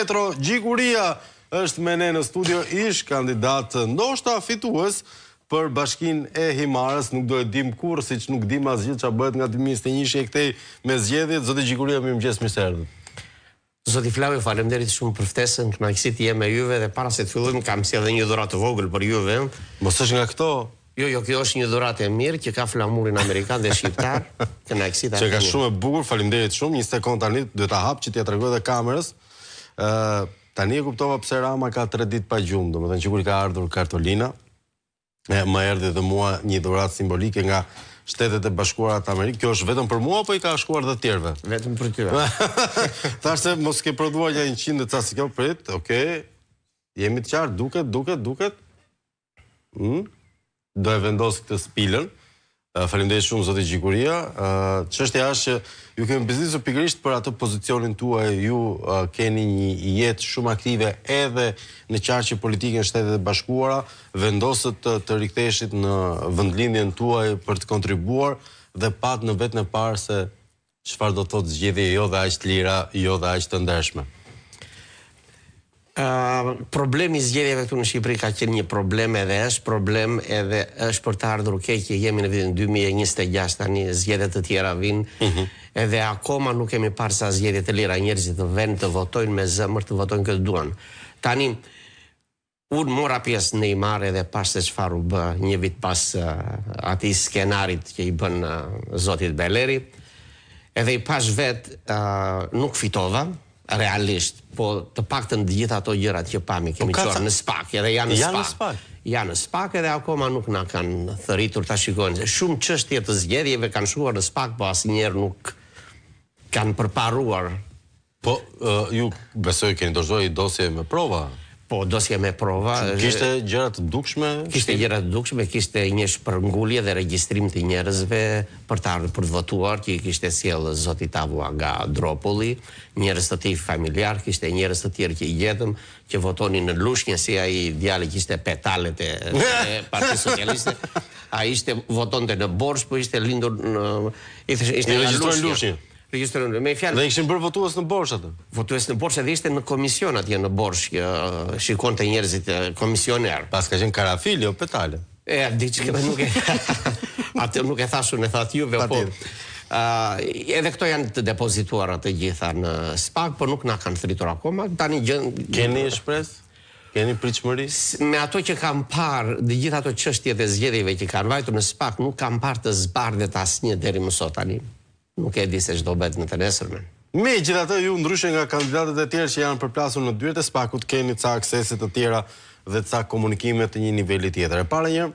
Petro Gjikuria është me ne në studio, ish kandidat ndoshta fitues për Bashkinë e Himarës. Nuk do e dim kur, siç nuk dim asgjë çfarë bëhet nga 2021 e këtej me zgjedhjet. Zoti Gjikuria, mirëmëngjes, mirë se erdhët. Zoti Flavio, faleminderit shumë për ftesën, kënaqësi të jem me juve dhe para se të fillojmë kam sjellë një dhuratë të vogël për juve. Mos është nga këto? Jo, kjo është një dhuratë e mirë që ka flamurin amerikan dhe shqiptar. Kënaqësi ta. Që ka shumë e bukur, faleminderit shumë. Një sekond tani do ta hap që t'ia tregoj edhe kamerës. Tani e kuptova pse Rama ka 3 ditë pa gjumë, domethënë që kur ka ardhur Kartolina, më erdhi dhe mua një dhuratë simbolike nga Shtetet e Bashkuara të Amerikës. Kjo është vetëm për mua apo i ka shkuar dhe të tjerëve? Vetëm për ty. Thashë mos ke prodhuar ja 100 ca si kjo prit, okay. Jemi të qartë, duket. Do e vendos këtë spilën. Faleminderit shumë zoti Gjikuria. Çështja është që ju kemi biznisur pikërisht për atë pozicionin tuaj. Ju keni një jetë shumë aktive edhe në qarqe politike në Shtetet e Bashkuara, vendosët të riktheheshit në vendlindjen tuaj për të kontribuar dhe pat në vetën e parë se çfarë do thotë zgjedhje jo dhe aq të lira, jo dhe aq të ndershme. Problemi i zgjedhjeve këtu në Shqipëri ka qenë një problem edhe është problem edhe është për të ardhur keq që jemi në vitin 2026 tani zgjedhjet të tjera vinë edhe akoma nuk kemi parë sa zgjedhje të lira, njerëzit të vend të votojnë me zemër, të votojnë këtë duan. Tani unë mora pjesë në Himar edhe pas se çfarë u bë një vit pas atij skenarit që i bën zotit Belleri, edhe i pash vet nuk fitova realisht, po të paktën të gjitha ato gjërat që pami kemi qenë në SPAK, edhe janë në SPAK edhe akoma nuk na kanë thëritur ta shikojnë. Shumë çështje të zgjedhjeve kanë shkuar në SPAK, po asnjëherë nuk kanë përparuar. Po ju besoj keni dorëzuar dosje me prova. Po, dosje me prova. Kishte gjëra të dukshme? Kishte gjëra të dukshme, kishte një shpërngulje dhe regjistrim të njerëzve për të ardhur për të votuar, që i kishte sjellë zoti Tavua nga Dropolli, njerëz të tij familjar, kishte njerëz të tjerë që i gjetëm, që votonin në Lushnjë, si ai djali që ishte petalet e Partisë Socialiste. Ai votonte në Borsh, po ishte lindur ishte regjistruar në Lushnjë. Me fjalë. Dhe ishin bërë votues në Borsh atë. Votues në Borsh edhe ishte në komision atje në Borsh, shikonte njerëzit komisioner. Pas ka qenë Karafili o Petale. Diçka nuk e atë nuk e thashun e thatë juve, po. Edhe këto janë të depozituara të gjitha në SPAK, por nuk na kanë thritur akoma. Tani keni shpresë? Keni pritshmëri? Me ato që kam parë, dhe gjitha ato çështjet e zgjedhjeve që kanë vajtur në SPAK, nuk kam parë të zbardhet asnjë deri më sot tani. Nuk e di se ç'do bëhet në të nesërmen. Megjithatë, ju ndryshe nga kandidatët e tjerë që janë përplasur në dyert e SPAK-ut, keni ca aksese të tjera dhe ca komunikime të një niveli tjetër. E para një,